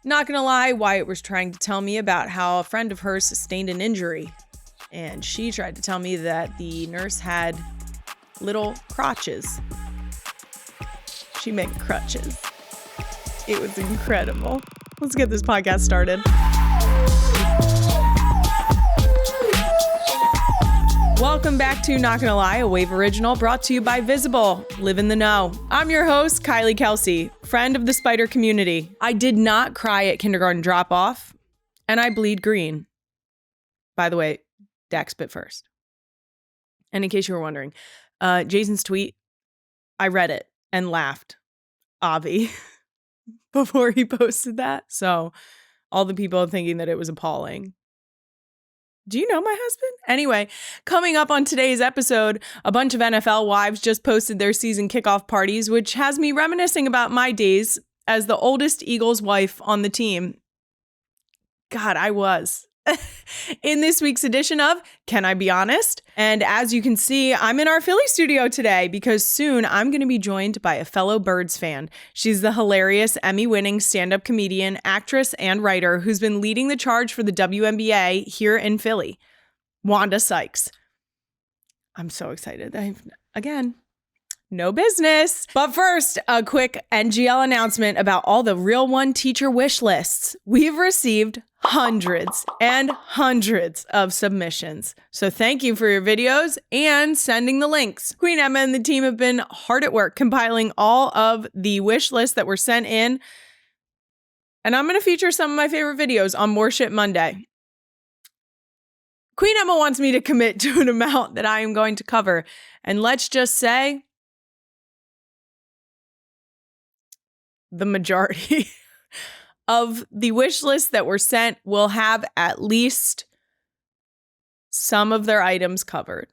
Not gonna lie, Wyatt was trying to tell me about how a friend of hers sustained an injury. And she tried to tell me that the nurse had little crotches. She meant crutches. It was incredible. Let's get this podcast started. Welcome back to Not Gonna Lie, a Wave original brought to you by Visible. Live in the know. I'm your host, Kylie Kelsey, friend of the spider community. I did not cry at kindergarten drop-off, and I bleed green. By the way, Dax bit first. And in case you were wondering, Jason's tweet, I read it and laughed, Avi, before he posted that. So all the people thinking that it was appalling. Do you know my husband? Anyway, coming up on today's episode, a bunch of NFL wives just posted their season kickoff parties, which has me reminiscing about my days as the oldest Eagles wife on the team. God, I was. In this week's edition of Can I Be Honest? And as you can see, I'm in our Philly studio today because soon I'm going to be joined by a fellow Birds fan. She's the hilarious Emmy-winning stand-up comedian, actress, and writer who's been leading the charge for the WNBA here in Philly, Wanda Sykes. I'm so excited. Again, no business. But first, a quick NGL announcement about all the Real One teacher wish lists. We've received hundreds and hundreds of submissions. So thank you for your videos and sending the links. Queen Emma and the team have been hard at work compiling all of the wish lists that were sent in. And I'm going to feature some of my favorite videos on More Shit Monday. Queen Emma wants me to commit to an amount that I am going to cover. And let's just say the majority of the wish lists that were sent will have at least some of their items covered.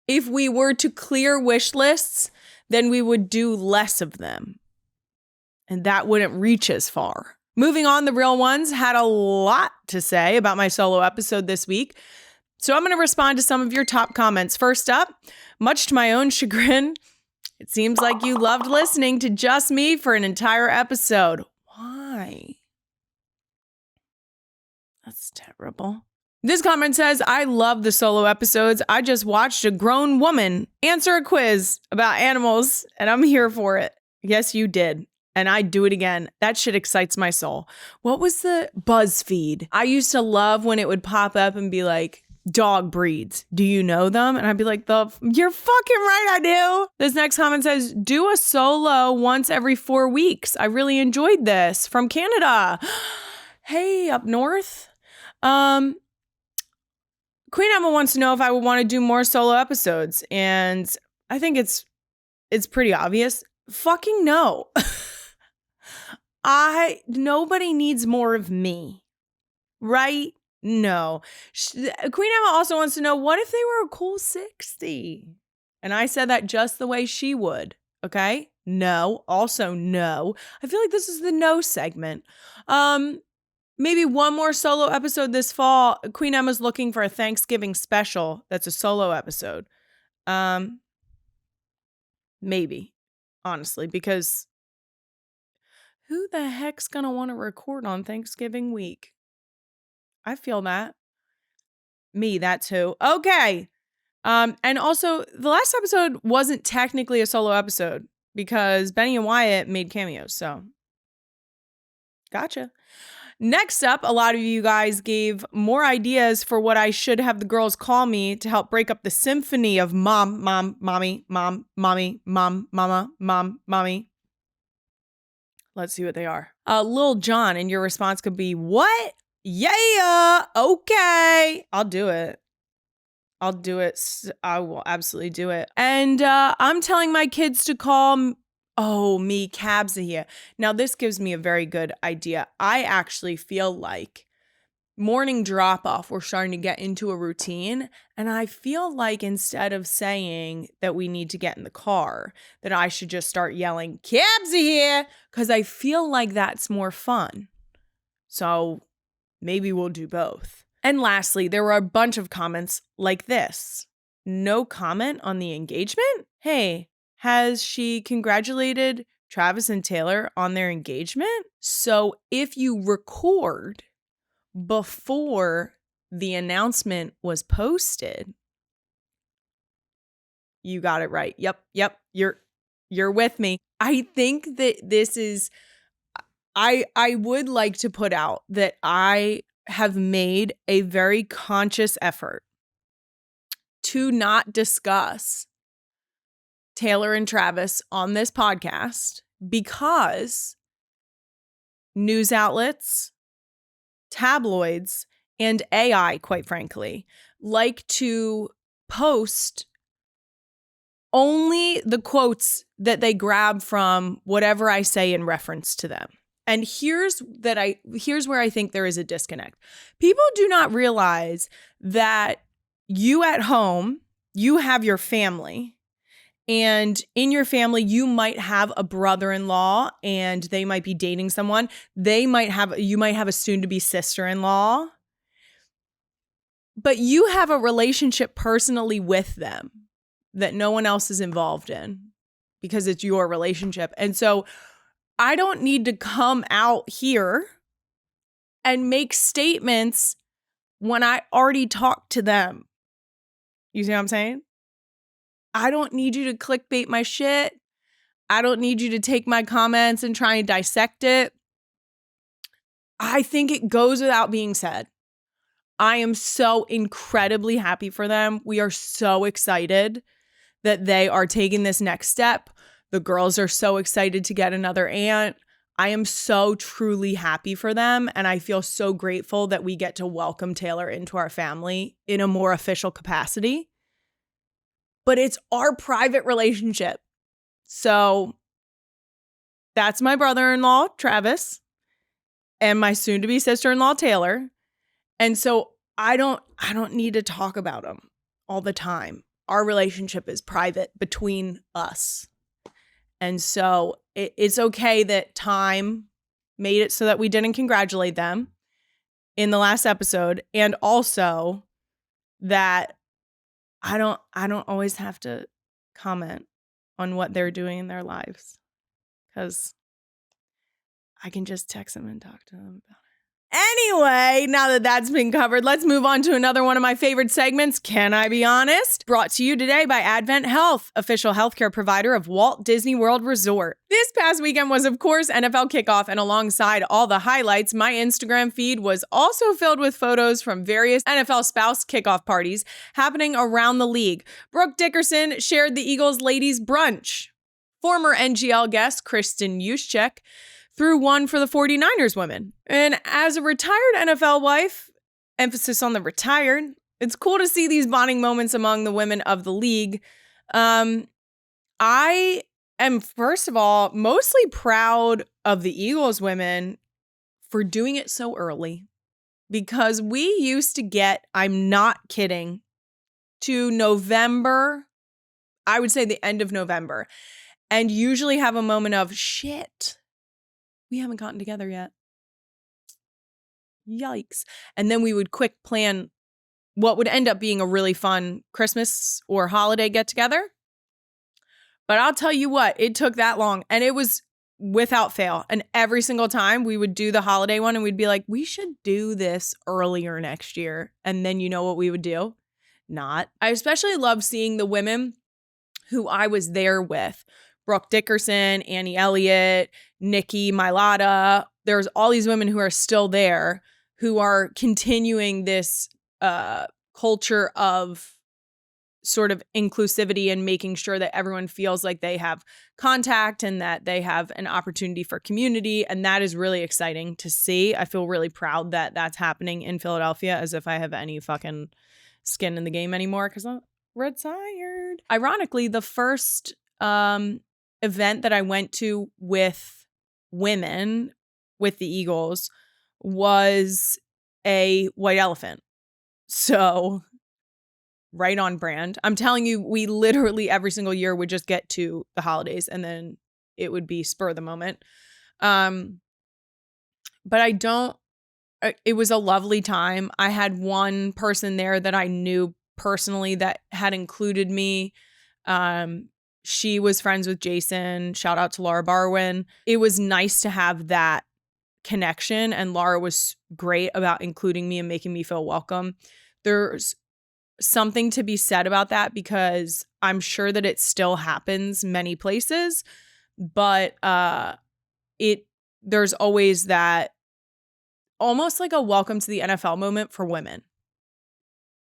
If we were to clear wish lists, then we would do less of them. And that wouldn't reach as far. Moving on, the Real Ones had a lot to say about my solo episode this week. So I'm going to respond to some of your top comments. First up, much to my own chagrin, it seems like you loved listening to just me for an entire episode. Why? That's terrible. This comment says, I love the solo episodes. I just watched a grown woman answer a quiz about animals, and I'm here for it. Yes, you did. And I'd do it again. That shit excites my soul. What was the BuzzFeed? I used to love when it would pop up and be like, dog breeds. Do you know them? And I'd be like, you're fucking right, I do. This next comment says, do a solo once every 4 weeks. I really enjoyed this. From Canada. Hey, up north. Queen Emma wants to know if I would want to do more solo episodes. And I think it's pretty obvious. Fucking no. Nobody needs more of me. Right? No. Queen Emma also wants to know, what if they were a cool 60? And I said that just the way she would. Okay? No. Also no. I feel like this is the no segment. Maybe one more solo episode this fall. Queen Emma's looking for a Thanksgiving special that's a solo episode. Maybe. Honestly, because who the heck's gonna want to record on Thanksgiving week? I feel that. Me, that too. Okay. And also, the last episode wasn't technically a solo episode because Benny and Wyatt made cameos, so. Gotcha. Next up, a lot of you guys gave more ideas for what I should have the girls call me to help break up the symphony of mom, mom, mommy, mom, mommy, mom, mama, mom, mommy. Let's see what they are. Lil Jon, and your response could be, what? Yeah, okay. I'll do it. I will absolutely do it. And I'm telling my kids to call me Cabs here. Now, this gives me a very good idea. I actually feel like morning drop-off, we're starting to get into a routine. And I feel like instead of saying that we need to get in the car, that I should just start yelling, Cabs here, because I feel like that's more fun. So maybe we'll do both. And lastly, there were a bunch of comments like this. No comment on the engagement? Hey, has she congratulated Travis and Taylor on their engagement. So if you record before the announcement was posted, you got it right. Yep. You're with me. I think that this is, I would like to put out that I have made a very conscious effort to not discuss Taylor and Travis on this podcast because news outlets, tabloids, and AI, quite frankly, like to post only the quotes that they grab from whatever I say in reference to them. And here's where I think there is a disconnect. People do not realize that you at home, you have your family, and in your family, you might have a brother-in-law and they might be dating someone. You might have a soon-to-be sister-in-law, but you have a relationship personally with them that no one else is involved in because it's your relationship. And so I don't need to come out here and make statements when I already talked to them. You see what I'm saying? I don't need you to clickbait my shit. I don't need you to take my comments and try and dissect it. I think it goes without being said. I am so incredibly happy for them. We are so excited that they are taking this next step. The girls are so excited to get another aunt. I am so truly happy for them. And I feel so grateful that we get to welcome Taylor into our family in a more official capacity. But it's our private relationship. So that's my brother-in-law, Travis, and my soon-to-be sister-in-law, Taylor. And so I don't need to talk about them all the time. Our relationship is private between us. And so it's okay that time made it so that we didn't congratulate them in the last episode. And also that I don't always have to comment on what they're doing in their lives because I can just text them and talk to them about it. Anyway, now that that's been covered, let's move on to another one of my favorite segments, Can I Be Honest? Brought to you today by Advent Health, official healthcare provider of Walt Disney World Resort. This past weekend was, of course, NFL kickoff, and alongside all the highlights, my Instagram feed was also filled with photos from various NFL spouse kickoff parties happening around the league. Brooke Dickerson shared the Eagles ladies brunch. Former NGL guest Kristen Juszczyk threw one for the 49ers women. And as a retired NFL wife, emphasis on the retired, it's cool to see these bonding moments among the women of the league. I am, first of all, mostly proud of the Eagles women for doing it so early. Because we used to get, I'm not kidding, to November, I would say the end of November, and usually have a moment of, shit, we haven't gotten together yet. Yikes. And then we would quick plan what would end up being a really fun Christmas or holiday get together. But I'll tell you what, it took that long and it was without fail. And every single time we would do the holiday one and we'd be like, we should do this earlier next year. And then you know what we would do? Not. I especially love seeing the women who I was there with. Brooke Dickerson, Annie Elliott, Nikki Milata. There's all these women who are still there who are continuing this culture of sort of inclusivity and making sure that everyone feels like they have contact and that they have an opportunity for community. And that is really exciting to see. I feel really proud that that's happening in Philadelphia, as if I have any fucking skin in the game anymore because I'm retired. Ironically, the first event that I went to with women with the Eagles was a white elephant. So right on brand. I'm telling you, we literally every single year would just get to the holidays and then it would be spur of the moment. But it was a lovely time. I had one person there that I knew personally that had included me. She was friends with Jason. Shout out to Laura Barwin. It was nice to have that connection, and Laura was great about including me and making me feel welcome. There's something to be said about that because I'm sure that it still happens many places, but there's always that almost like a welcome to the NFL moment for women.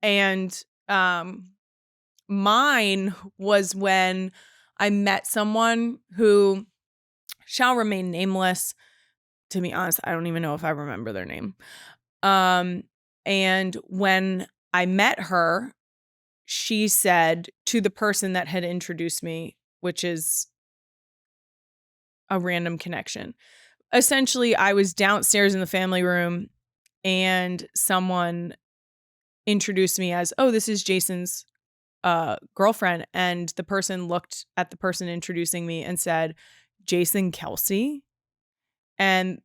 And mine was when I met someone who shall remain nameless. To be honest, I don't even know if I remember their name. And when I met her, she said to the person that had introduced me, which is a random connection. Essentially, I was downstairs in the family room and someone introduced me as, oh, this is Jason's girlfriend. And the person looked at the person introducing me and said, Jason Kelsey? And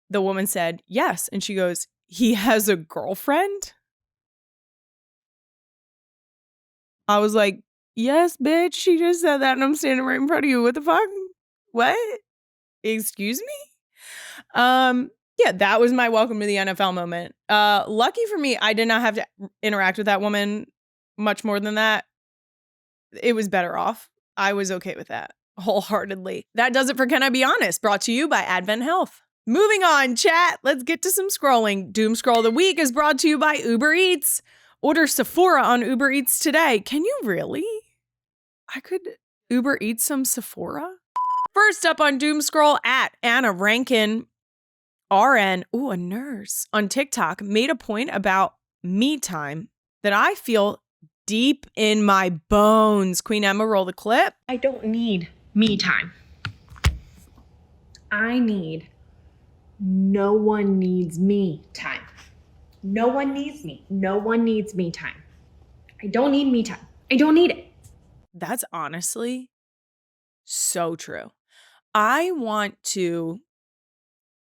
the woman said, yes. And she goes, he has a girlfriend? I was like, yes, bitch. She just said that and I'm standing right in front of you. What the fuck? What? Excuse me? Yeah, that was my welcome to the NFL moment. Lucky for me, I did not have to interact with that woman much more than that. It was better off. I was okay with that wholeheartedly. That does it for Can I Be Honest? Brought to you by Advent Health. Moving on, chat. Let's get to some scrolling. Doom Scroll of the Week is brought to you by Uber Eats. Order Sephora on Uber Eats today. Can you really? I could Uber Eats some Sephora? First up on Doom Scroll, at Anna Rankin, RN, a nurse, on TikTok made a point about me time that I feel deep in my bones. Queen Emma, roll the clip. I don't need me time. I need no one needs me time. No one needs me. No one needs me time. I don't need me time. I don't need it. That's honestly so true. I want to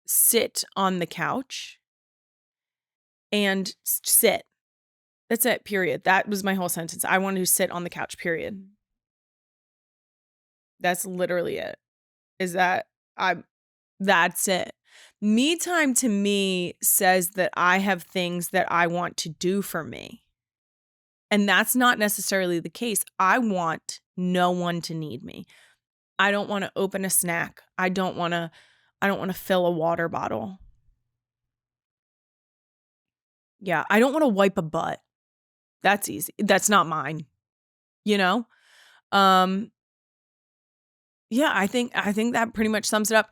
sit on the couch and sit. That's it, period. That was my whole sentence. I want to sit on the couch, period. That's literally it. That's it. Me time to me says that I have things that I want to do for me. And that's not necessarily the case. I want no one to need me. I don't want to open a snack. I don't want to fill a water bottle. Yeah, I don't want to wipe a butt. That's easy. That's not mine. You know? Yeah, I think that pretty much sums it up.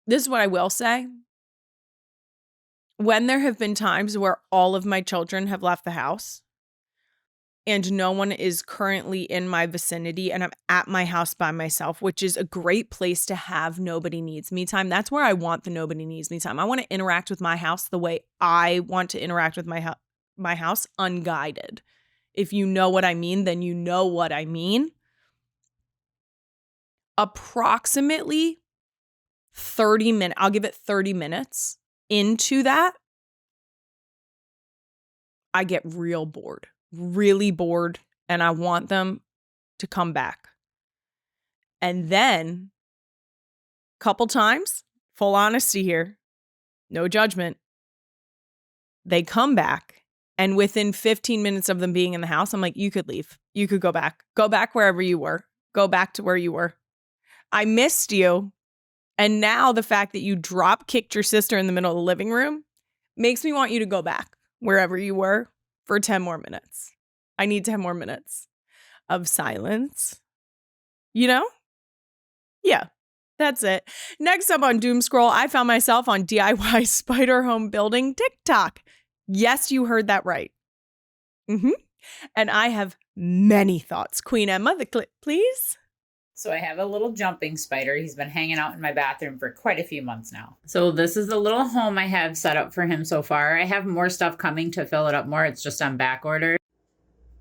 This is what I will say. When there have been times where all of my children have left the house and no one is currently in my vicinity and I'm at my house by myself, which is a great place to have nobody needs me time. That's where I want the nobody needs me time. I want to interact with my house the way I want to interact with my house, unguided. If you know what I mean, then you know what I mean. Approximately 30 minutes, I'll give it 30 minutes into that, I get real bored, really bored, and I want them to come back. And then, couple times, full honesty here, no judgment, they come back, and within 15 minutes of them being in the house, I'm like, you could leave. You could go back. Go back wherever you were. Go back to where you were. I missed you. And now the fact that you drop kicked your sister in the middle of the living room makes me want you to go back wherever you were for 10 more minutes. I need 10 more minutes of silence. You know? Yeah, that's it. Next up on Doom Scroll, I found myself on DIY spider home building TikTok. Yes, you heard that right. And I have many thoughts. Queen Emma, the clip, please. So I have a little jumping spider. He's been hanging out in my bathroom for quite a few months now. So this is the little home I have set up for him so far. I have more stuff coming to fill it up more. It's just on back order.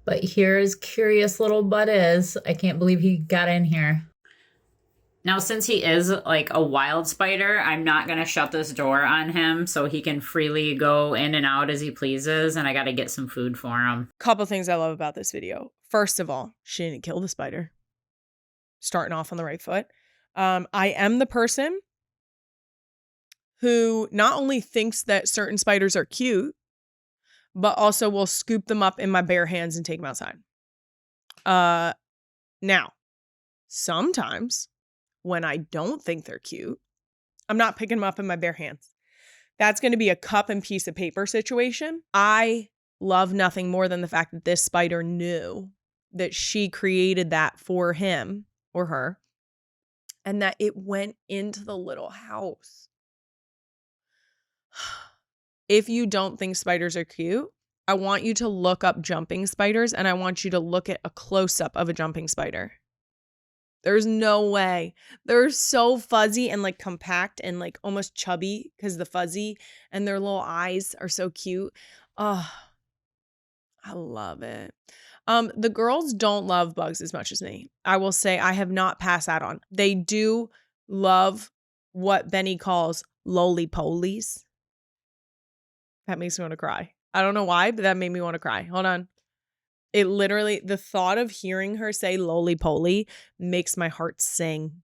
But here his curious little butt is. I can't believe he got in here. Now, since he is like a wild spider, I'm not going to shut this door on him so he can freely go in and out as he pleases. And I got to get some food for him. Couple things I love about this video. First of all, she didn't kill the spider. starting off on the right foot. I am the person who not only thinks that certain spiders are cute, but also will scoop them up in my bare hands and take them outside. Now, sometimes when I don't think they're cute, I'm not picking them up in my bare hands. That's going to be a cup and piece of paper situation. I love nothing more than the fact that this spider knew that she created that for him or her and that it went into the little house. If you don't think spiders are cute, I want you to look up jumping spiders and I want you to look at a close-up of a jumping spider. There's no way. They're so fuzzy and like compact and like almost chubby because the fuzzy and their little eyes are so cute. Oh, I love it. The girls don't love bugs as much as me. I will say I have not passed that on. They do love what Benny calls lolly-polies. That makes me want to cry. I don't know why, but that made me want to cry. Hold on. It literally, the thought of hearing her say lolly-poly makes my heart sing.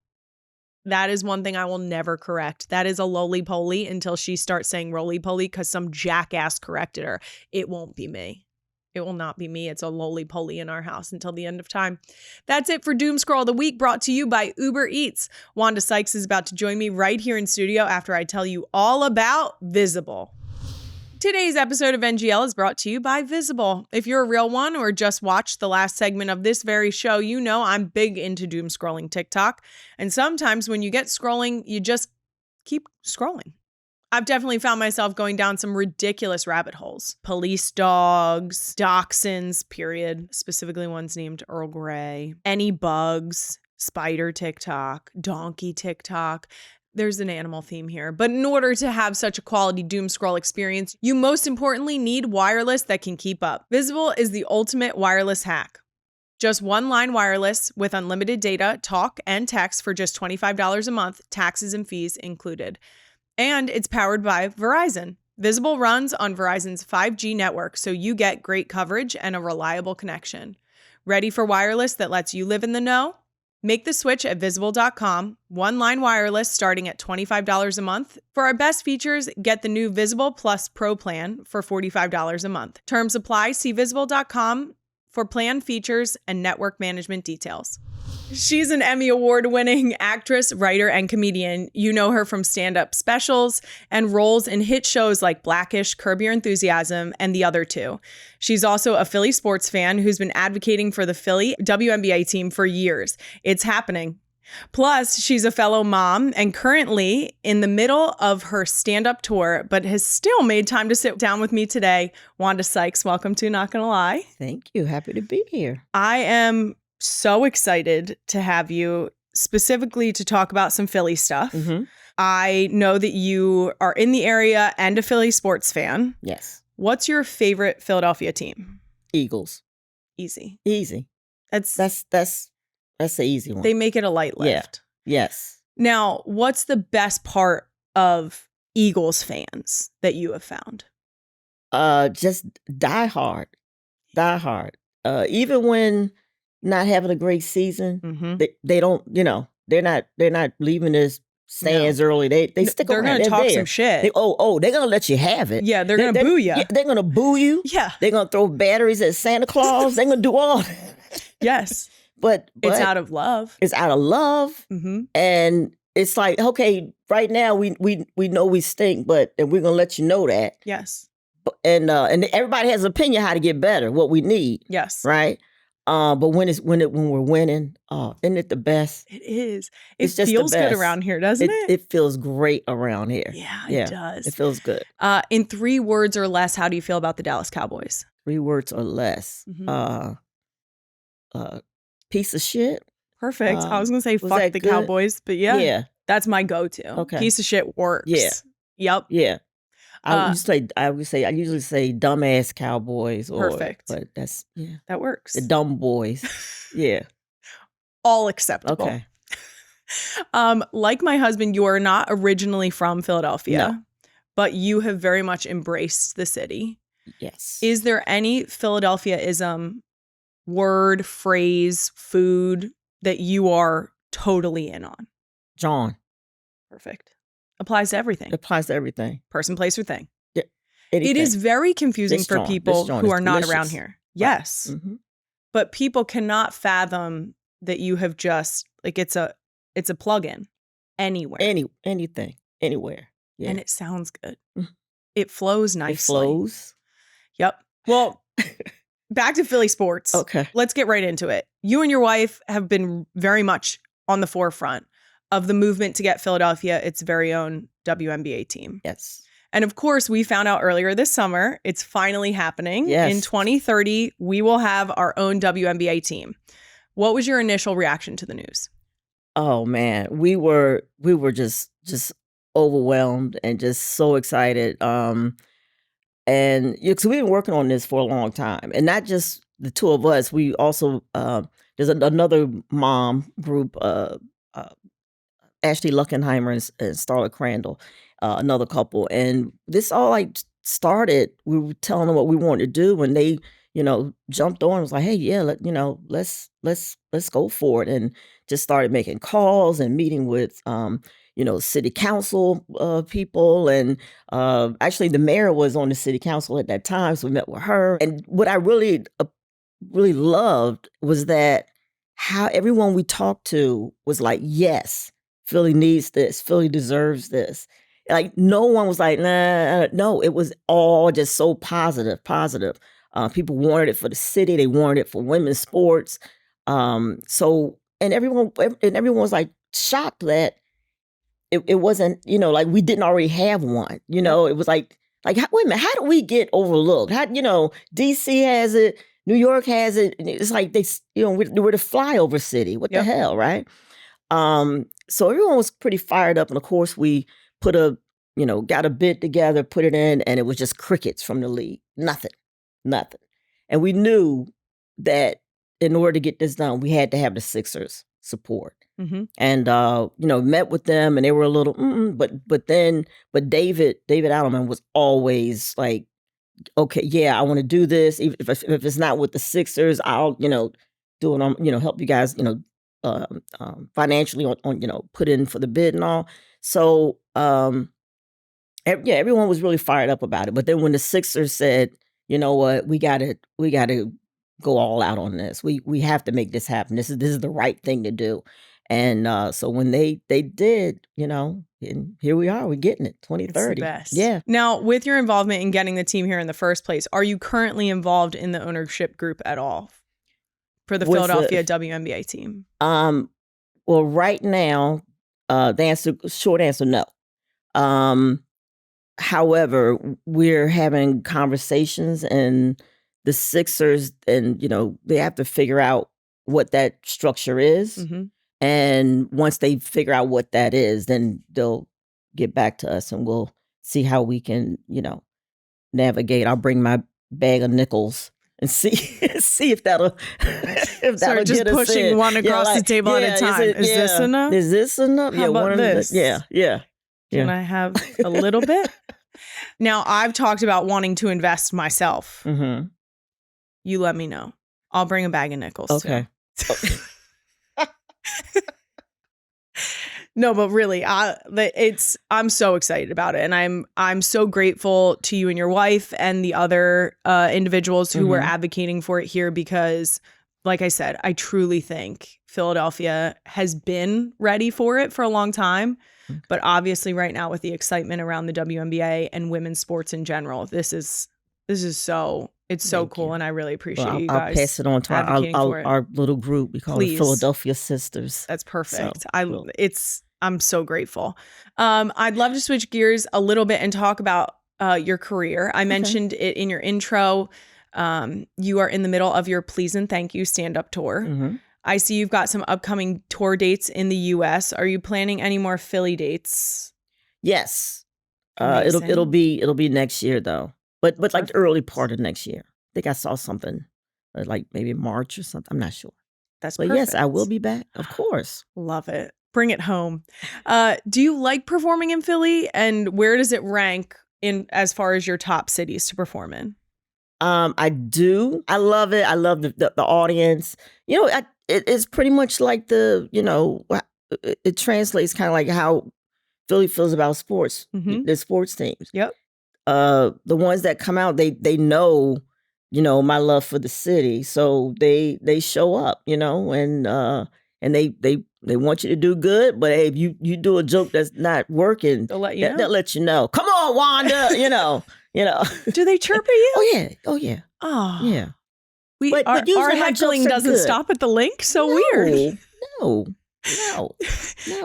That is one thing I will never correct. That is a lolly-poly until she starts saying roly-poly because some jackass corrected her. It won't be me. It will not be me. It's a lolly-poly in our house until the end of time. That's it for Doom Scroll of the Week, brought to you by Uber Eats. Wanda Sykes is about to join me right here in studio after I tell you all about Visible. Today's episode of NGL is brought to you by Visible. If you're a real one or just watched the last segment of this very show, you know I'm big into doom scrolling TikTok. And sometimes when you get scrolling, you just keep scrolling. I've definitely found myself going down some ridiculous rabbit holes. Police dogs, dachshunds, period. Specifically ones named Earl Grey. Any bugs, spider TikTok, donkey TikTok. There's an animal theme here. But in order to have such a quality doom scroll experience, you most importantly need wireless that can keep up. Visible is the ultimate wireless hack. Just one line wireless with unlimited data, talk, and text for just $25 a month, taxes and fees included. And it's powered by Verizon. Visible runs on Verizon's 5G network, so you get great coverage and a reliable connection. Ready for wireless that lets you live in the know? Make the switch at Visible.com. One-line wireless starting at $25 a month. For our best features, get the new Visible Plus Pro plan for $45 a month. Terms apply. See Visible.com for plan features and network management details. She's an Emmy Award-winning actress, writer, and comedian. You know her from stand-up specials and roles in hit shows like Blackish, Curb Your Enthusiasm, and the other two. She's also a Philly sports fan who's been advocating for the Philly WNBA team for years. It's happening. Plus, she's a fellow mom and currently in the middle of her stand-up tour, but has still made time to sit down with me today. Wanda Sykes, welcome to Not Gonna Lie. Thank you. Happy to be here. I am so excited to have you, specifically to talk about some Philly stuff. Mm-hmm. I know that you are in the area and a Philly sports fan. Yes. What's your favorite Philadelphia team? Eagles. Easy. That's the easy one. They make it a light lift. Yeah. Yes. Now, what's the best part of Eagles fans that you have found? Just die hard. Even when not having a great season, Mm-hmm. they don't, they're not leaving this stands early. They stick They're around. going to talk there. some shit. They're gonna let you have it. Yeah, they're going to boo you. Yeah, they're gonna boo you. Yeah. They're gonna throw batteries at Santa Claus. They're gonna do all that. Yes. But It's out of love. It's out of love. Mm-hmm. And it's like, okay, right now we know we stink, and we're gonna let you know that. Yes. And everybody has an opinion how to get better, what we need. Yes. Right. But when we're winning, isn't it the best? It is. It's It just the feels good best. around here, doesn't it? It feels great around here. Yeah, Yeah, it does. It feels good. In 3 words or less, how do you feel about the Dallas Cowboys? 3 words or less. Mhm. Piece of shit. Perfect. I was going to say was fuck that the good? Cowboys, but yeah, that's my go-to. Okay. Piece of shit works. Yeah. Yep. Yeah. I usually say dumbass Cowboys. Perfect. But that's, That works. the dumb boys. Yeah. All acceptable. Okay. Like my husband, you are not originally from Philadelphia, No. but you have very much embraced the city. Yes. Is there any Philadelphia-ism word, phrase, food that you are totally in on? John. Perfect. Applies to everything. It applies to everything. Person, place, or thing. Yeah, it is very confusing for people who are not around here. Yes. Right. Mm-hmm. But people cannot fathom that you have just, like, it's a plug-in anywhere. Anything, anywhere. Yeah. And it sounds good. It flows nicely. It flows. Yep. Well, back to Philly sports. Okay. Let's get right into it. You and your wife have been very much on the forefront of the movement to get Philadelphia its very own WNBA team. Yes. And of course, we found out earlier this summer, it's finally happening. Yes. In 2030, we will have our own WNBA team. What was your initial reaction to the news? Oh man, we were just overwhelmed and just so excited. And because we've been working on this for a long time, and not just the two of us. We also there's another mom group, Ashley Luckenheimer and Starla Crandall, another couple, and this all like started. We were telling them what we wanted to do, and they, jumped on and was like, "Hey, yeah, let's go for it," and just started making calls and meeting with city council people, and actually the mayor was on the city council at that time, so we met with her. And what I really loved was that how everyone we talked to was like, yes, Philly needs this, Philly deserves this. Like, no one was like, nah, no, it was all just so positive. People wanted it for the city, they wanted it for women's sports. And everyone was like shocked that it wasn't, like we didn't already have one. It was like, wait a minute, how do we get overlooked? How, DC has it, New York has it. And it's like we're the flyover city. What the hell, right? So everyone was pretty fired up. And of course, we got a bid together, put it in, and it was just crickets from the league. Nothing. And we knew that in order to get this done, we had to have the Sixers support. Mm-hmm. And met with them, and they were a little, but David Alderman was always like, okay, yeah, I want to do this. If it's not with the Sixers, I'll do it on, help you guys, financially on put in for the bid and all. So everyone was really fired up about it. But then when the Sixers said, you know what, we gotta go all out on this. We have to make this happen. This is the right thing to do. And so when they did, and here we are, we're getting it, 2030. It's the best. Yeah. Now, with your involvement in getting the team here in the first place, are you currently involved in the ownership group at all for the Philadelphia WNBA team? Well, right now, short answer, no. However, we're having conversations, and the Sixers, and they have to figure out what that structure is. Mm-hmm. And once they figure out what that is, then they'll get back to us, and we'll see how we can, navigate. I'll bring my bag of nickels and see if that'll Start just get us pushing in. one across the table at a time. Is this enough? Is this enough? How about this? Yeah. Can I have a little bit? Now, I've talked about wanting to invest myself. Mm-hmm. You let me know. I'll bring a bag of nickels. Okay. Too. No, but really, I'm so excited about it, and I'm so grateful to you and your wife and the other individuals who were advocating for it here, because, like I said, I truly think Philadelphia has been ready for it for a long time. Okay. But obviously, right now, with the excitement around the WNBA and women's sports in general, this is so. It's so Thank cool, you. And I really appreciate you I'll guys. pass it on to our little group. We call it Philadelphia Sisters. That's perfect. So, I'm so grateful. I'd love to switch gears a little bit and talk about your career. I mentioned it in your intro. You are in the middle of your Please and Thank You stand-up tour. Mm-hmm. I see you've got some upcoming tour dates in the U.S. Are you planning any more Philly dates? Yes. It'll be next year though. But like the early part of next year. I think I saw something like maybe March or something. I'm not sure. That's perfect. But yes, I will be back. Of course. Love it. Bring it home. Do you like performing in Philly, and where does it rank in as far as your top cities to perform in? I do. I love it. I love the audience. it's pretty much like it translates kind of like how Philly feels about sports, the sports teams. Yep. The ones that come out, they know, my love for the city, so they show up, and they want you to do good. But hey, if you do a joke that's not working, They'll let you know. They'll let you know. Come on, Wanda, Do they chirp at you? Oh yeah. Oh Yeah. Our usually my heckling jokes are doesn't good. stop at the link. So weird. No.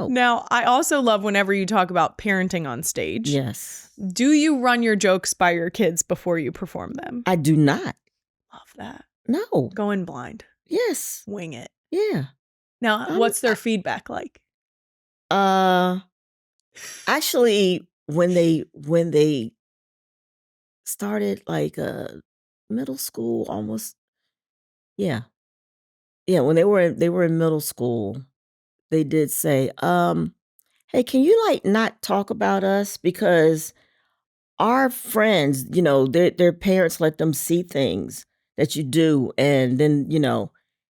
Now, I also love whenever you talk about parenting on stage. Yes. Do you run your jokes by your kids before you perform them? I do not. Love that. No. Go in blind. Yes. Wing it. Yeah. Now, what's their feedback like? Actually, when they started like middle school, almost, yeah, when they were in middle school, they did say, "Hey, can you like not talk about us, because our friends, their parents let them see things that you do, and then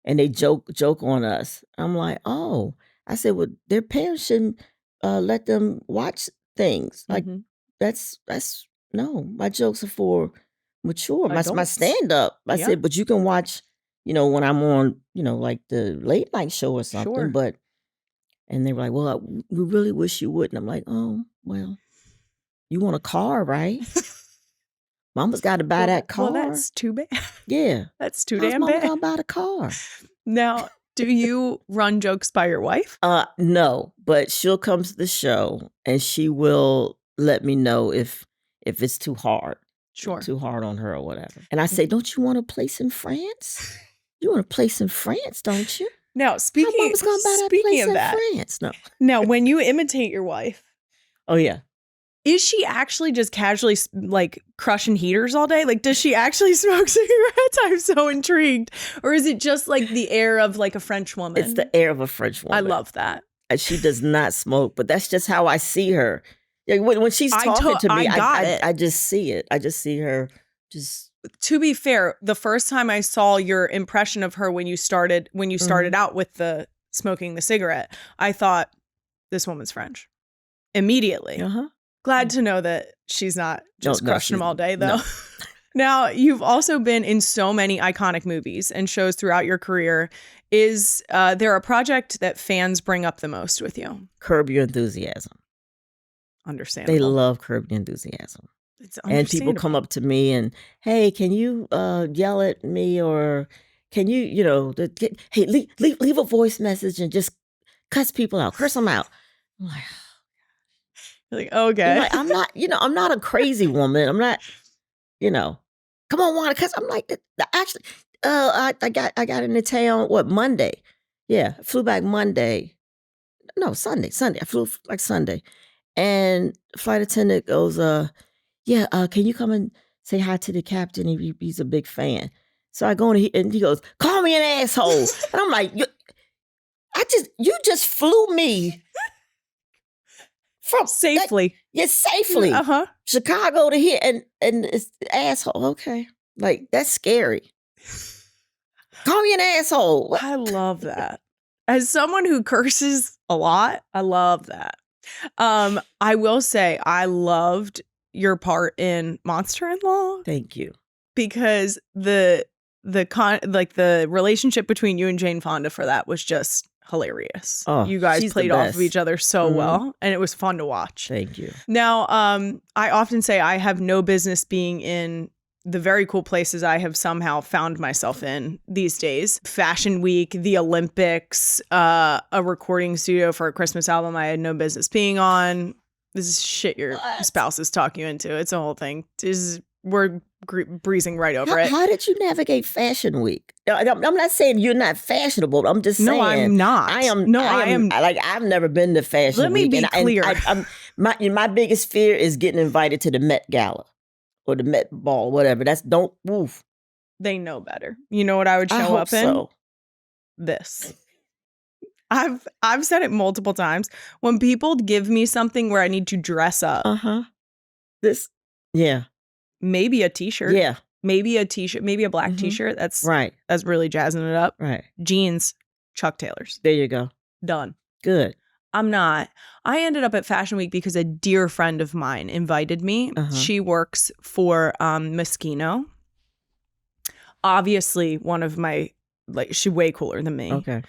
and they joke on us." I'm like, "Oh," I said, "Well, their parents shouldn't let them watch things like that's no. My jokes are for mature. My Adults. stand up." I Yeah. said, "But you can watch, when I'm on, like the late night show or something." Sure. But and they were like, "Well, we really wish you wouldn't." I'm like, "Oh, well, you want a car, right? Mama's got to buy that car." Well, that's too bad. Yeah. That's too How's damn Mama bad. gonna buy the car? Now, do you run jokes by your wife? No, but she'll come to the show and she will let me know if it's too hard. Sure. Too hard on her or whatever. And I say, "Don't you want a place in France? You want a place in France, don't you?" Now, How speaking Mama's gonna buy that place of in that, France? No. now when you imitate your wife, Oh yeah. is she actually just casually like crushing heaters all day? Like, does she actually smoke cigarettes? I'm so intrigued. Or is it just like the air of like a French woman? It's the air of a French woman. I love that. And she does not smoke, but that's just how I see her. Yeah, when she's talking to me, I just see it. I just see her just. To be fair, the first time I saw your impression of her when you started out with the smoking the cigarette, I thought, this woman's French. Immediately. Glad to know that she's not just crushing them all day, though. No. Now, you've also been in so many iconic movies and shows throughout your career. Is there a project that fans bring up the most with you? Curb Your Enthusiasm. Understandable. They love Curb Your Enthusiasm. It's and people come up to me and, "Hey, can you yell at me, or can you, hey, leave a voice message and just cuss people out, curse them out." I'm like, like, okay. I'm not, I'm not a crazy woman. I'm not, come on, Wanda, because I'm like, actually, I got into town, Monday? Yeah, I flew back Monday. No, Sunday. I flew like Sunday. And flight attendant goes, "Yeah, can you come and say hi to the captain? He's a big fan." So I go and he goes, "Call me an asshole." And I'm like, you just flew me from safely. Safely. Chicago to here, and it's asshole. Okay. Like, that's scary. Call me an asshole. I love that. As someone who curses a lot, I love that. I will say I loved your part in Monster-in-Law. Thank you. Because the relationship between you and Jane Fonda for that was just hilarious. Oh, you guys played off of each other so well, and it was fun to watch. Thank you. Now, I often say I have no business being in the very cool places I have somehow found myself in these days. Fashion Week, the Olympics, a recording studio for a Christmas album I had no business being on. This is shit your spouse is talking you into. It's a whole thing. We're breezing right over it. How did you navigate Fashion Week? I'm not saying you're not fashionable. I'm just saying. No, I'm not. I am. Like, I've never been to Fashion Let Week. me be clear. My biggest fear is getting invited to the Met Gala or the Met Ball, whatever. Don't move. They know better. You know what I would show up in? So. This. I've said it multiple times. When people give me something where I need to dress up. This. Yeah. Maybe a t-shirt. Yeah. Maybe a t-shirt. Maybe a black t-shirt. That's right. That's really jazzing it up. Right. Jeans. Chuck Taylors. There you go. Done. Good. I'm not. I ended up at Fashion Week because a dear friend of mine invited me. She works for Moschino. Obviously, one of my, like, she's way cooler than me. Okay.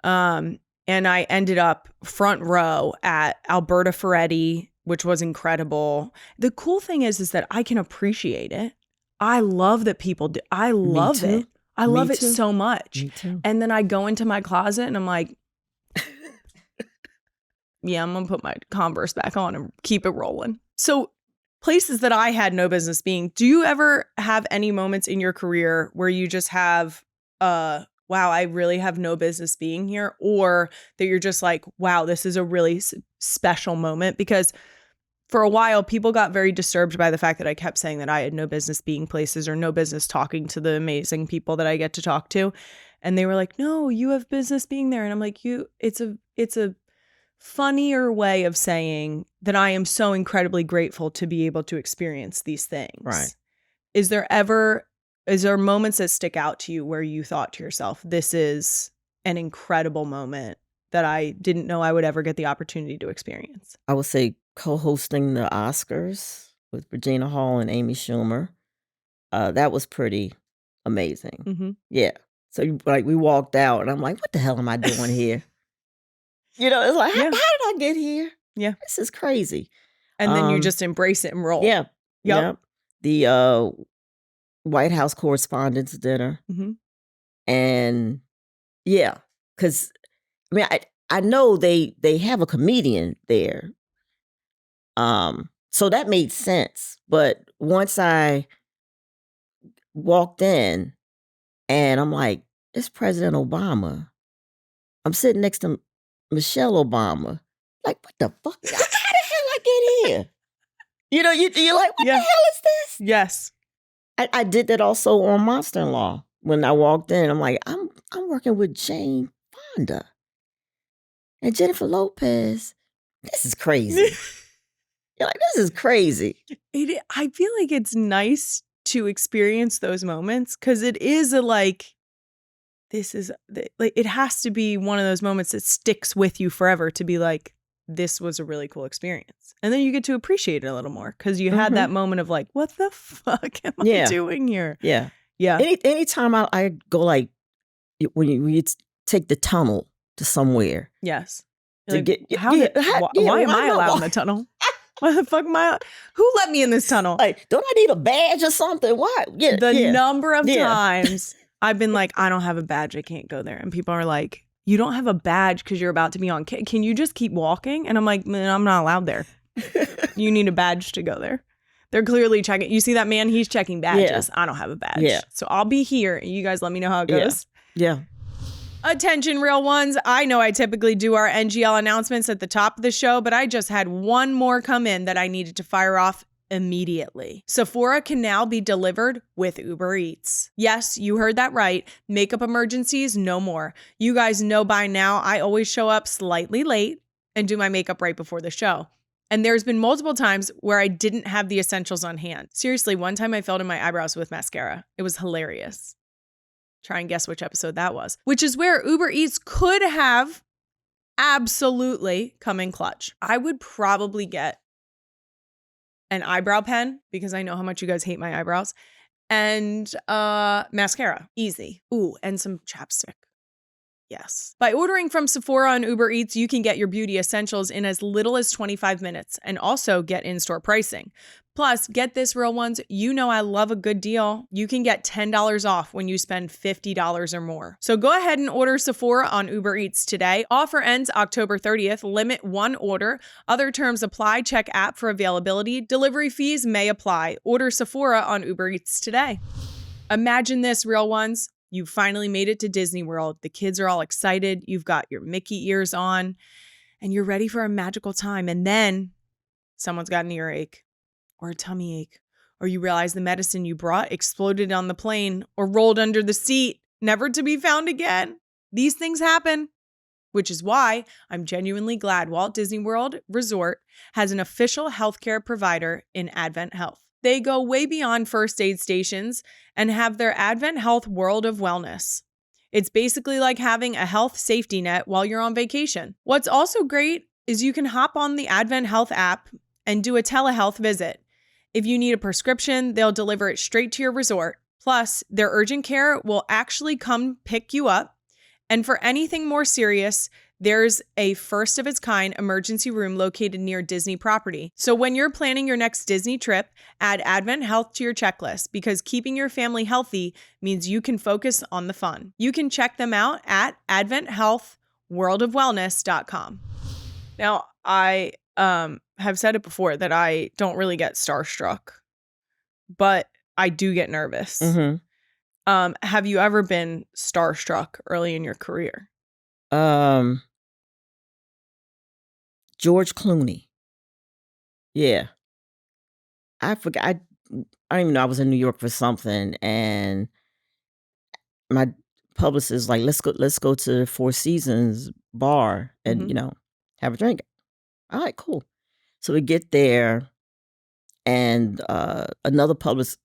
And I ended up front row at Alberta Ferretti, which was incredible. The cool thing is that I can appreciate it. I love that people do. I love it. I love it so much. Me too. And then I go into my closet and I'm like, yeah, I'm going to put my Converse back on and keep it rolling. So places that I had no business being, do you ever have any moments in your career where you just have, wow, I really have no business being here? Or that you're just like, wow, this is a really special moment? Because for a while, people got very disturbed by the fact that I kept saying that I had no business being places or no business talking to the amazing people that I get to talk to. And they were like, no, you have business being there. And I'm like, it's a funnier way of saying that I am so incredibly grateful to be able to experience these things. Right. Is there moments that stick out to you where you thought to yourself, this is an incredible moment that I didn't know I would ever get the opportunity to experience? I would say co-hosting the Oscars with Regina Hall and Amy Schumer. That was pretty amazing. Mm-hmm. Yeah. So like we walked out and I'm like, what the hell am I doing here? It's like, how did I get here? Yeah. This is crazy. And then you just embrace it and roll. Yeah. Yep. The White House Correspondents' Dinner. Mm-hmm. And yeah, because I mean, I know they have a comedian there. So that made sense. But once I walked in and I'm like, it's President Obama. I'm sitting next to Michelle Obama. Like, what the fuck? How the hell I get here? You're like, what the hell is this? Yes. I did that also on Monster-in-Law. When I walked in, I'm like, I'm working with Jane Fonda and Jennifer Lopez. This is crazy. You're like, this is crazy. I feel like it's nice to experience those moments because it is it has to be one of those moments that sticks with you forever to be like, this was a really cool experience. And then you get to appreciate it a little more because you had that moment of like, what the fuck am I doing here? Yeah. Yeah. Anytime I go like, when you take the tunnel to somewhere. Yes. To like, get, why am I allowed in the tunnel? Why the fuck am I? Who let me in this tunnel? Like, don't I need a badge or something? Why? The number of times I've been like, I don't have a badge, I can't go there. And people are like, you don't have a badge because you're about to be on. Can you just keep walking? And I'm like, man, I'm not allowed there. You need a badge to go there. They're clearly checking. You see that man? He's checking badges. I don't have a badge. Yeah. So I'll be here. And you guys let me know how it goes. Yeah. Attention, real ones. I know I typically do our NGL announcements at the top of the show, but I just had one more come in that I needed to fire off immediately. Sephora can now be delivered with Uber Eats. Yes, you heard that right. Makeup emergencies, no more. You guys know by now I always show up slightly late and do my makeup right before the show. And there's been multiple times where I didn't have the essentials on hand. Seriously, one time I filled in my eyebrows with mascara. It was hilarious. Try and guess which episode that was. Which is where Uber Eats could have absolutely come in clutch. I would probably get an eyebrow pen because I know how much you guys hate my eyebrows. And mascara. Easy. Ooh, and some chapstick. Yes. By ordering from Sephora on Uber Eats, you can get your beauty essentials in as little as 25 minutes and also get in-store pricing. Plus, get this, real ones, you know I love a good deal. You can get $10 off when you spend $50 or more. So go ahead and order Sephora on Uber Eats today. Offer ends October 30th. Limit one order. Other terms apply. Check app for availability. Delivery fees may apply. Order Sephora on Uber Eats today. Imagine this, real ones. You finally made it to Disney World. The kids are all excited. You've got your Mickey ears on and you're ready for a magical time. And then someone's got an earache or a tummy ache, or you realize the medicine you brought exploded on the plane or rolled under the seat, never to be found again. These things happen, which is why I'm genuinely glad Walt Disney World Resort has an official healthcare provider in Advent Health. They go way beyond first aid stations and have their Advent Health World of Wellness. It's basically like having a health safety net while you're on vacation. What's also great is you can hop on the Advent Health app and do a telehealth visit. If you need a prescription, they'll deliver it straight to your resort. Plus, their urgent care will actually come pick you up. And for anything more serious, there's a first of its kind emergency room located near Disney property. So when you're planning your next Disney trip, add Advent Health to your checklist because keeping your family healthy means you can focus on the fun. You can check them out at adventhealthworldofwellness.com. Now, I have said it before that I don't really get starstruck, but I do get nervous. Mm-hmm. Have you ever been starstruck early in your career? George Clooney. Yeah. I forgot. I don't even know. I was in New York for something, and my publicist was like, let's go to the Four Seasons bar and have a drink. All right, cool. So we get there, and another publicist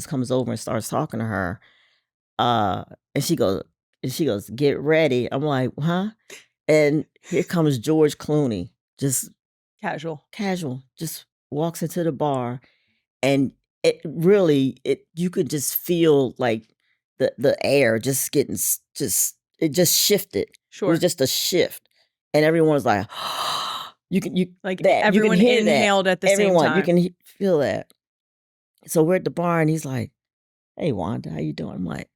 comes over and starts talking to her. And she goes, get ready. I'm like, huh? And here comes George Clooney, just Casual, just walks into the bar, and it you could just feel like the air just getting it just shifted. Sure. It was just a shift, and everyone was like, everyone inhaled at the same time. You can feel that. So we're at the bar, and he's like, "Hey, Wanda, how you doing?" I'm like,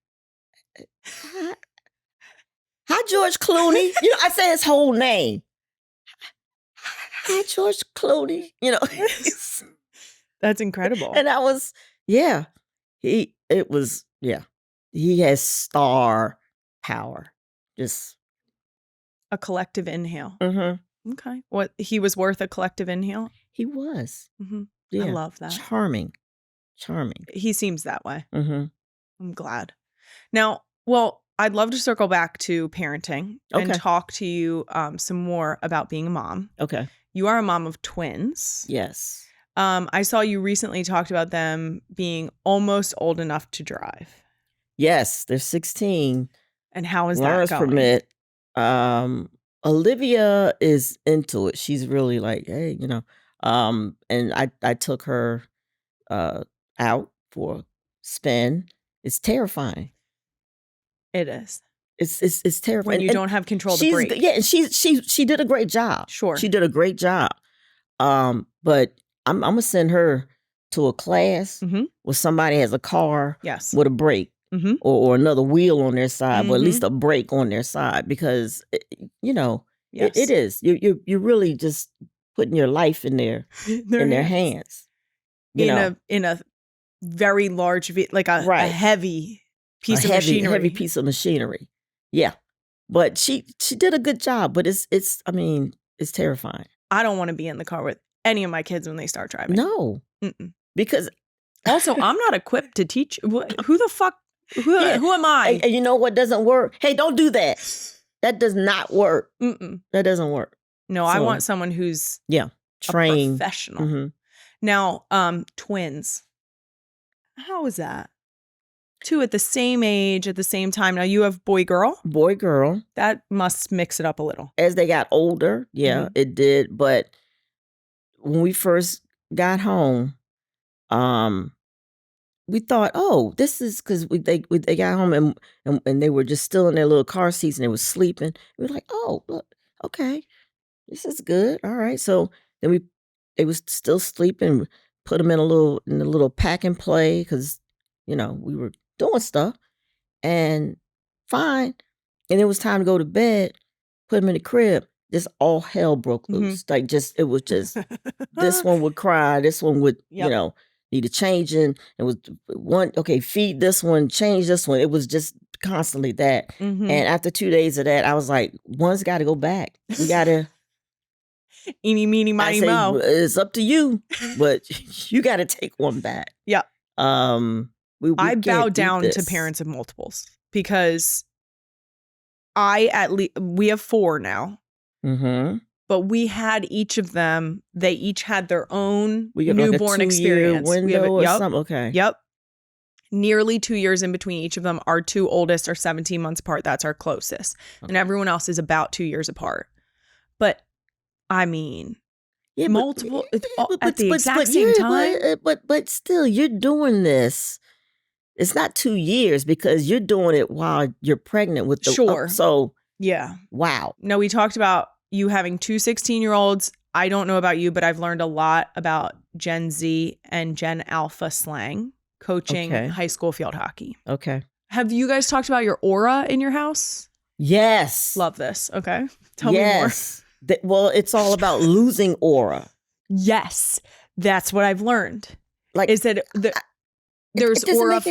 "Hi, George Clooney." I say his whole name. Hi, George Clooney. That's incredible. And I was, he has star power. Just a collective inhale. Mm-hmm. Okay. What, he was worth a collective inhale? He was. Mm-hmm. Yeah. I love that. Charming. He seems that way. Mm-hmm. I'm glad. Now, I'd love to circle back to parenting and talk to you some more about being a mom. Okay. You are a mom of twins. Yes. I saw you recently talked about them being almost old enough to drive. Yes, they're 16. And how is Learner's that going? permit. Olivia is into it. She's really like, hey, and I took her out for a spin. It's terrifying. It is. It's terrifying. When you don't have control of the brake. Yeah, and she did a great job. Sure. She did a great job. But I'm gonna send her to a class where somebody has a car with a brake or another wheel on their side, but at least a brake on their side, because it is. You're really just putting your life in their hands. In a very large, like a heavy piece of machinery. Heavy piece of machinery. Yeah. But she did a good job, but it's terrifying. I don't want to be in the car with any of my kids when they start driving. No. Mm-mm. Because also, I'm not equipped to teach. Who the fuck? Who am I? And you know what doesn't work? Hey, don't do that. That does not work. Mm-mm. That doesn't work. No, I want someone who's trained, a professional. Mm-hmm. Now, twins. How is that? Two at the same age, at the same time. Now you have boy, girl. That must mix it up a little. As they got older, it did. But when we first got home, we thought, oh, this is because they got home and they were just still in their little car seats and they were sleeping. We were like, oh, look, okay, this is good. All right. So then they was still sleeping. Put them in a little pack and play because we were doing stuff and fine. And it was time to go to bed. Put them in the crib. Just all hell broke loose. Like it was just this one would cry. This one would need a changing. It was one, feed this one, change this one. It was just constantly that. And after 2 days of that, I was like, one's got to go back. We got to. Eeny, meeny, miny, mo. It's up to you, but you got to take one back. Yeah. I bow down to parents of multiples because we have 4 now. But we had each of them. They each had their own newborn experience. Window or something. Okay. Yep. Nearly 2 years in between each of them. Our two oldest are 17 months apart. That's our closest. And everyone else is about 2 years apart. But I mean, multiple at the exact same time. But still, you're doing this. It's not 2 years because you're doing it while you're pregnant with the Sure. So yeah. Wow. No, we talked about you having two 16-year-olds. I don't know about you, but I've learned a lot about Gen Z and Gen Alpha slang coaching high school field hockey. Okay. Have you guys talked about your aura in your house? Yes. Love this. Okay. Tell me more. Well, it's all about losing aura. Yes. That's what I've learned. Like, is that there's aura.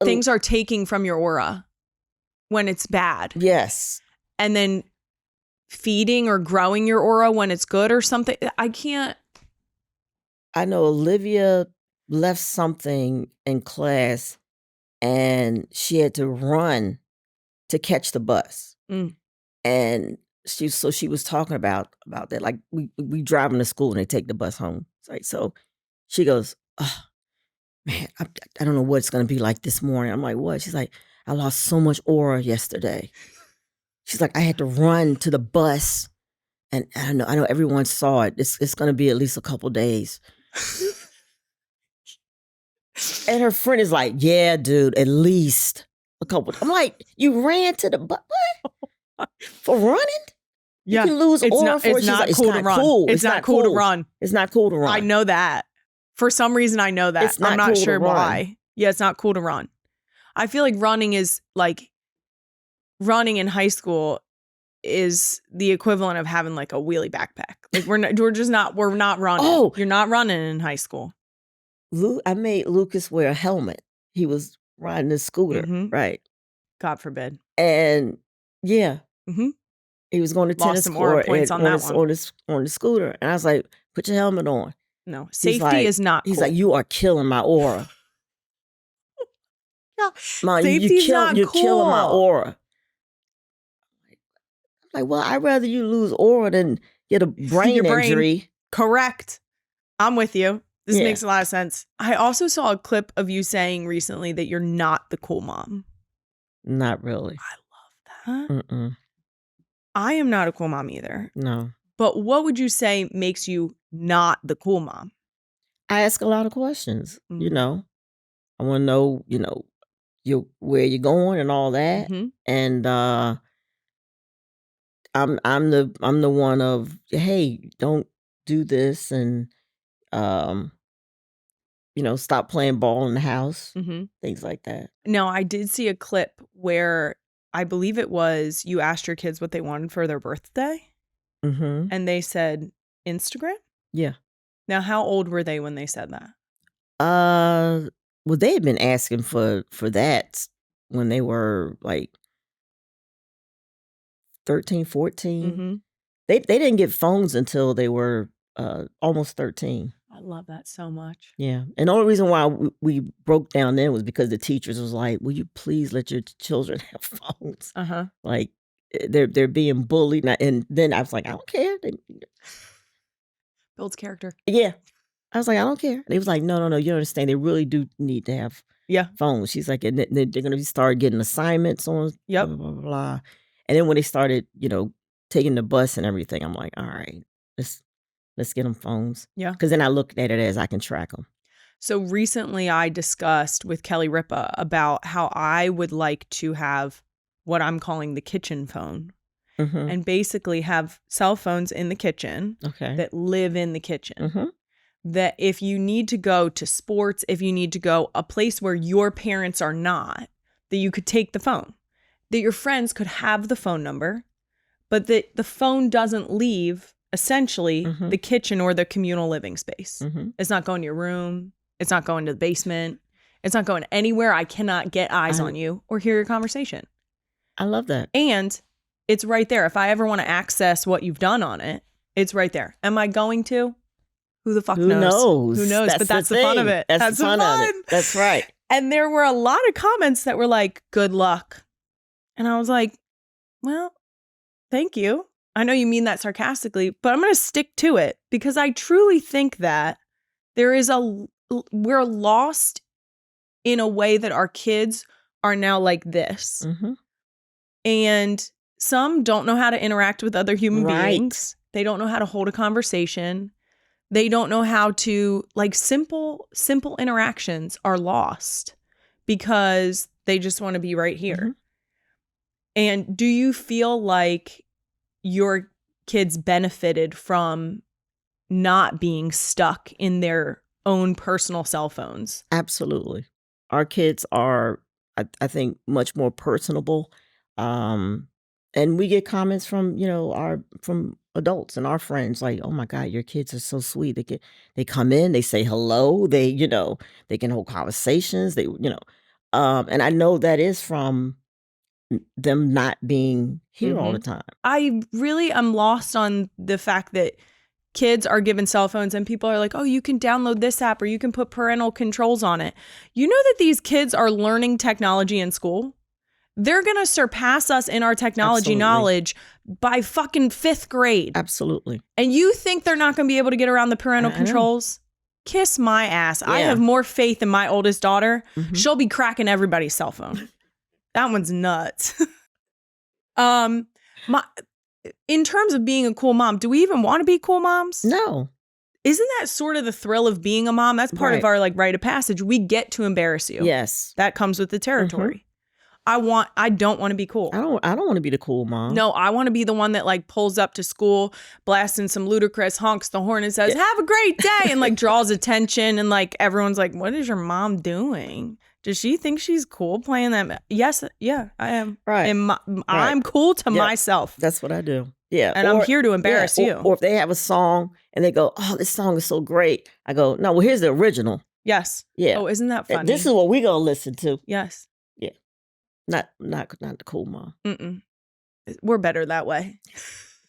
Things are taking from your aura when it's bad. Yes. And then feeding or growing your aura when it's good or something. I can't. I know Olivia left something in class and she had to run to catch the bus. And she was talking about that. Like we drive them to school and they take the bus home. Right. So she goes, oh, man, I don't know what it's going to be like this morning. I'm like, what? She's like, I lost so much aura yesterday. She's like, I had to run to the bus, and I know everyone saw it. It's going to be at least a couple days. And her friend is like, yeah, dude, at least a couple. I'm like, you ran to the bus for running? Yeah, you can lose aura for it. It's not cool to run. Cool. It's not cool to run. It's not cool to run. I know that. For some reason, I know that. I'm not sure why. Yeah, it's not cool to run. I feel like running in high school is the equivalent of having like a wheelie backpack. Like we're not running. Oh, you're not running in high school. I made Lucas wear a helmet. He was riding a scooter, right? God forbid. And yeah, he was going to tennis court points on that one on the scooter, and I was like, "Put your helmet on." No, safety is not. He's cool. like, "You are killing my aura." No, Mom, you're killing my aura. I'm like, well, I'd rather you lose aura than get a brain injury. Correct. I'm with you. This makes a lot of sense. I also saw a clip of you saying recently that you're not the cool mom. Not really. I love that. I am not a cool mom either. No. But what would you say makes you not the cool mom? I ask a lot of questions. You know, I want to know, where you're going and all that. And I'm the one of, hey, don't do this, and stop playing ball in the house, things like that. Now, I did see a clip where I believe it was you asked your kids what they wanted for their birthday, and they said Instagram? Yeah. Now, how old were they when they said that? Well, they had been asking for that when they were like 13, 14. They didn't get phones until they were almost 13. I love that so much. Yeah. And the only reason why we broke down then was because the teachers was like, will you please let your children have phones? Like they're being bullied. And then I was like, I don't care. Builds character. Yeah. I was like, I don't care. They was like, no, you don't understand. They really do need to have phones. She's like, and they're going to start getting assignments on blah, blah, blah, blah. And then when they started, taking the bus and everything, I'm like, all right, let's get them phones. Yeah. Because then I looked at it as I can track them. So recently I discussed with Kelly Ripa about how I would like to have what I'm calling the kitchen phone. And basically have cell phones in the kitchen that live in the kitchen. That if you need to go to sports, if you need to go a place where your parents are not, that you could take the phone. That your friends could have the phone number, but that the phone doesn't leave, essentially, the kitchen or the communal living space. It's not going to your room. It's not going to the basement. It's not going anywhere I cannot get eyes on you or hear your conversation. I love that. And it's right there. If I ever want to access what you've done on it, it's right there. Am I going to? Who the fuck knows? Who knows? But that's the fun of it. That's the fun of it. That's right. And there were a lot of comments that were like, good luck. And I was like, well, thank you. I know you mean that sarcastically, but I'm going to stick to it because I truly think that there is we're lost in a way that our kids are now like this. Mm-hmm. And some don't know how to interact with other human Right. beings. They don't know how to hold a conversation. They don't know how to, like, simple interactions are lost because they just want to be right here. Mm-hmm. And do you feel like your kids benefited from not being stuck in their own personal cell phones? Absolutely. Our kids are, I think, much more personable. And we get comments from, from adults and our friends like, oh my God, your kids are so sweet. They come in, they say hello, they can hold conversations, and I know that is from them not being here all the time. I really am lost on the fact that kids are given cell phones and people are like, oh, you can download this app or you can put parental controls on it. You know that these kids are learning technology in school? They're going to surpass us in our technology Absolutely. knowledge by fucking 5th grade. Absolutely. And you think they're not going to be able to get around the parental I know. controls? Kiss my ass. I Yeah. have more faith in my oldest daughter. Mhm. She'll be cracking everybody's cell phone. That one's nuts. In terms of being a cool mom, do we even want to be cool moms? No. Isn't that sort of the thrill of being a mom? That's part of Right. our rite of passage. We get to embarrass you. Yes. That comes with the territory. I don't want to be cool. I don't want to be the cool mom. No, I want to be the one that pulls up to school, blasting some ludicrous, honks the horn and says, have a great day, and draws attention, and everyone's like, what is your mom doing? Does she think she's cool playing that? Yes, yeah, I am. Right. And I'm cool to myself. That's what I do. Yeah. And I'm here to embarrass you. Or if they have a song and they go, oh, this song is so great. I go, no, well, here's the original. Yes. Yeah. Oh, isn't that funny? This is what we're going to listen to. Yes. Not the cool mom. Mm-mm. We're better that way.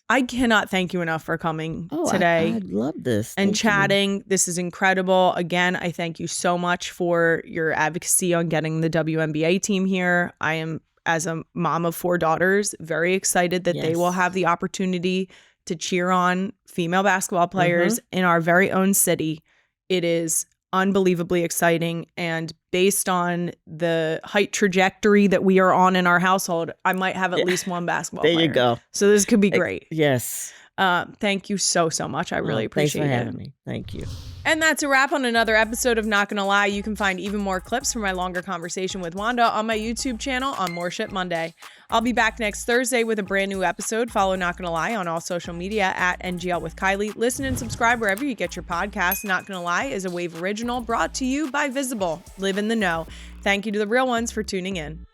I cannot thank you enough for coming today. I love this. And Thank chatting. you. This is incredible. Again, I thank you so much for your advocacy on getting the WNBA team here. I am, as a mom of 4 daughters, very excited that they will Yes. have the opportunity to cheer on female basketball players in our very own city. It is unbelievably exciting, and based on the height trajectory that we are on in our household, I might have at least one basketball There player. you go. So this could be great. Yes. Thank you so much. I really appreciate Thanks for it. having me. Thank you. And that's a wrap on another episode of Not Gonna Lie. You can find even more clips from my longer conversation with Wanda on my YouTube channel on More Shit Monday. I'll be back next Thursday with a brand new episode. Follow Not Gonna Lie on all social media at NGL with Kylie. Listen and subscribe wherever you get your podcasts. Not Gonna Lie is a Wave original brought to you by Visible. Live in the know. Thank you to the real ones for tuning in.